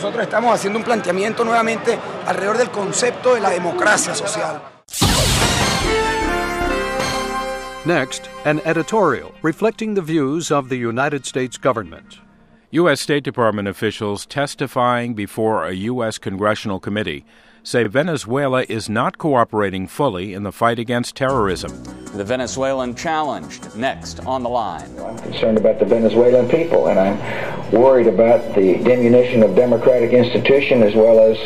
Nosotros estamos haciendo un planteamiento nuevamente alrededor del concepto de la democracia social. Next, an editorial reflecting the views of the United States government. U.S. State Department officials testifying before a U.S. congressional committee say Venezuela is not cooperating fully in the fight against terrorism. The Venezuelan challenged, next on the line. I'm concerned about the Venezuelan people, and I'm worried about the diminution of democratic institutions as well as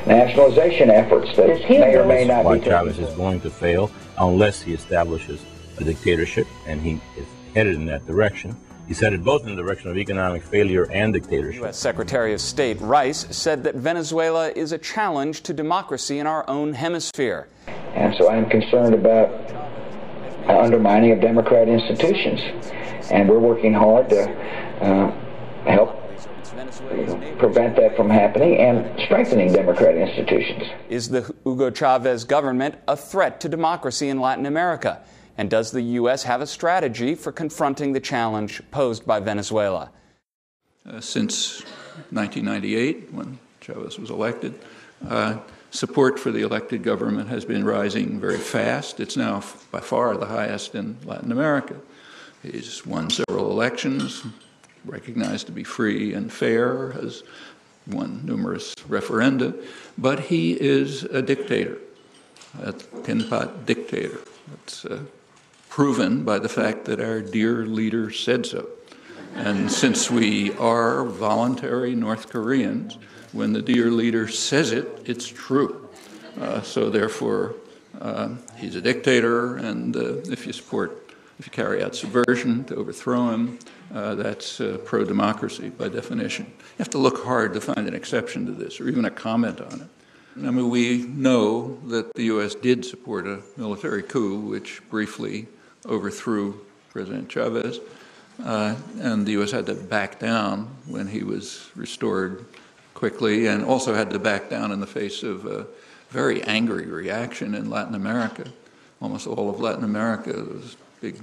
nationalization efforts that may or may not be taken. Chavez is going to fail unless he establishes a dictatorship, and he is headed in that direction. He's headed both in the direction of economic failure and dictatorship. U.S. Secretary of State Rice said that Venezuela is a challenge to democracy in our own hemisphere. And so I'm concerned about undermining of democratic institutions. And we're working hard to help prevent that from happening and strengthening democratic institutions. Is the Hugo Chavez government a threat to democracy in Latin America? And does the U.S. have a strategy for confronting the challenge posed by Venezuela? Since 1998, when Chavez was elected, support for the elected government has been rising very fast. It's now by far the highest in Latin America. He's won several elections, recognized to be free and fair, has won numerous referenda, but he is a dictator, a tin-pot dictator. It's proven by the fact that our dear leader said so. And since we are voluntary North Koreans, when the dear leader says it, it's true. So therefore, he's a dictator, and if you carry out subversion to overthrow him, that's pro-democracy by definition. You have to look hard to find an exception to this, or even a comment on it. I mean, we know that the U.S. did support a military coup, which briefly overthrew President Chavez, and the U.S. had to back down when he was restored quickly, and also had to back down in the face of a very angry reaction in Latin America. Almost all of Latin America was big,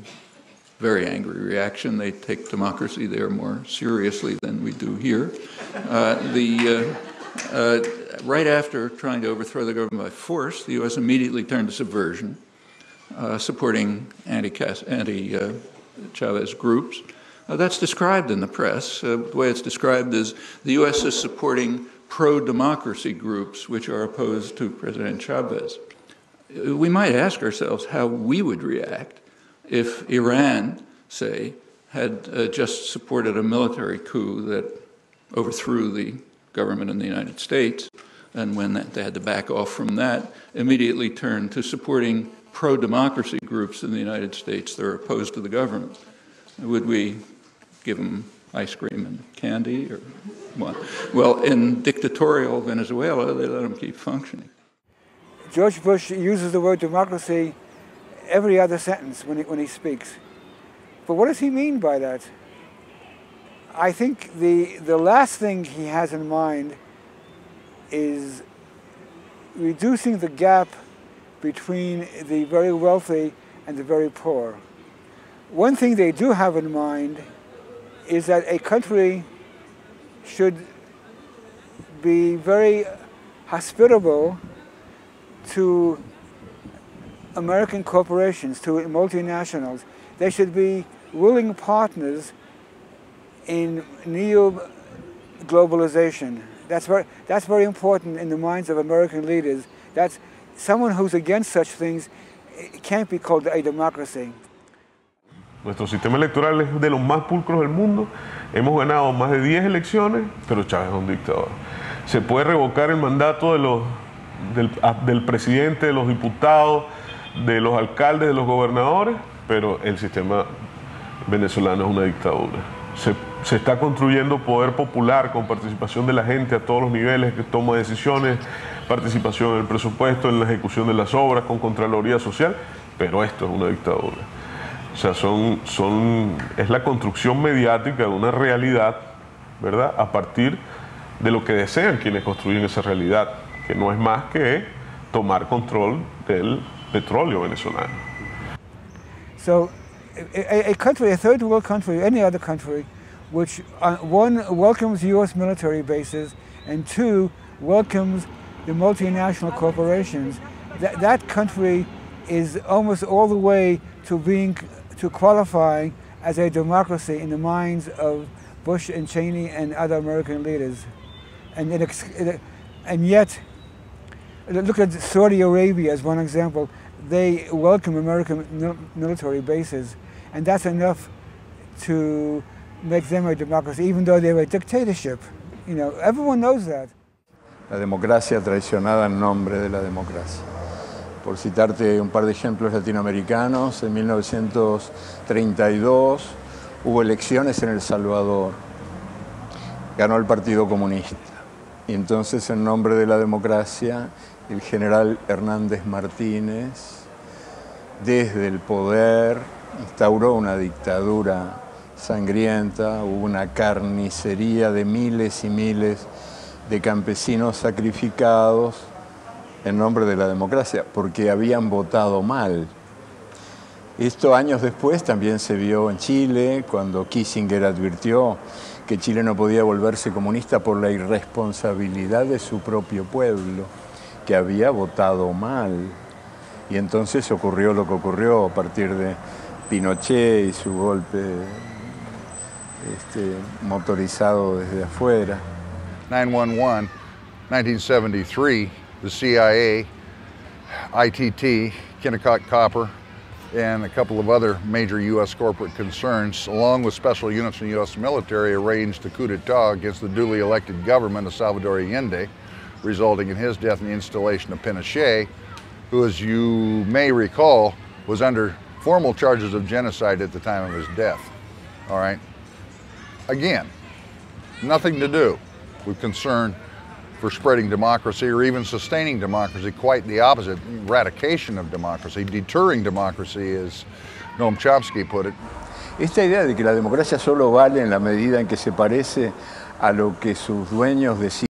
very angry reaction. They take democracy there more seriously than we do here. Right after trying to overthrow the government by force, the U.S. immediately turned to subversion, supporting anti-Chavez groups. That's described in the press. The way it's described is the U.S. is supporting pro-democracy groups which are opposed to President Chavez. We might ask ourselves how we would react if Iran, say, had just supported a military coup that overthrew the government in the United States, and when they had to back off from that, immediately turned to supporting pro-democracy groups in the United States that are opposed to the government. Would we give them ice cream and candy or what? Well, in dictatorial Venezuela, they let them keep functioning. George Bush uses the word democracy every other sentence when he speaks. But what does he mean by that? I think the last thing he has in mind is reducing the gap between the very wealthy and the very poor. One thing they do have in mind is that a country should be very hospitable to American corporations, to multinationals. They should be willing partners in neo-globalization. That's very important in the minds of American leaders. That's someone who's against such things. It can't be called a democracy. Nuestro sistema electoral es de los más pulcros del mundo. Hemos ganado más de 10 elecciones, pero Chávez es un dictador. Se puede revocar el mandato del presidente, de los diputados, de los alcaldes, de los gobernadores, pero el sistema venezolano es una dictadura. Se está construyendo poder popular con participación de la gente a todos los niveles, que toma decisiones, participación en el presupuesto, en la ejecución de las obras, con Contraloría Social, pero esto es una dictadura. O sea, es la construcción mediática de una realidad, ¿verdad?, a partir de lo que desean quienes construyen esa realidad, que no es más que tomar control del petróleo venezolano. So, a country, a third world country, any other country, which one, welcomes U.S. military bases, and two, welcomes the multinational corporations, that country is almost all the way to qualifying as a democracy in the minds of Bush and Cheney and other American leaders. And yet, look at Saudi Arabia as one example. They welcome American military bases, and that's enough to make them a democracy, even though they're a dictatorship. You know, everyone knows that. La democracia traicionada en nombre de la democracia. Por citarte un par de ejemplos latinoamericanos, en 1932 hubo elecciones en El Salvador. Ganó el Partido Comunista. Y entonces, en nombre de la democracia, el general Hernández Martínez, desde el poder, instauró una dictadura sangrienta, hubo una carnicería de miles y miles de campesinos sacrificados en nombre de la democracia, porque habían votado mal. Esto años después también se vio en Chile, cuando Kissinger advirtió que Chile no podía volverse comunista por la irresponsabilidad de su propio pueblo, que había votado mal. Y entonces ocurrió lo que ocurrió a partir de Pinochet y su golpe motorizado desde afuera. 9/11, 1973, the CIA, ITT, Kennecott Copper, and a couple of other major U.S. corporate concerns, along with special units from the U.S. military, arranged a coup d'etat against the duly elected government of Salvador Allende, resulting in his death and the installation of Pinochet, who, as you may recall, was under formal charges of genocide at the time of his death. All right? Again, nothing to do with concern for spreading democracy or even sustaining democracy, quite the opposite, eradication of democracy, deterring democracy, as Noam Chomsky put it. Esta idea de que la democracia solo vale en la medida en que se parece a lo que sus dueños deciden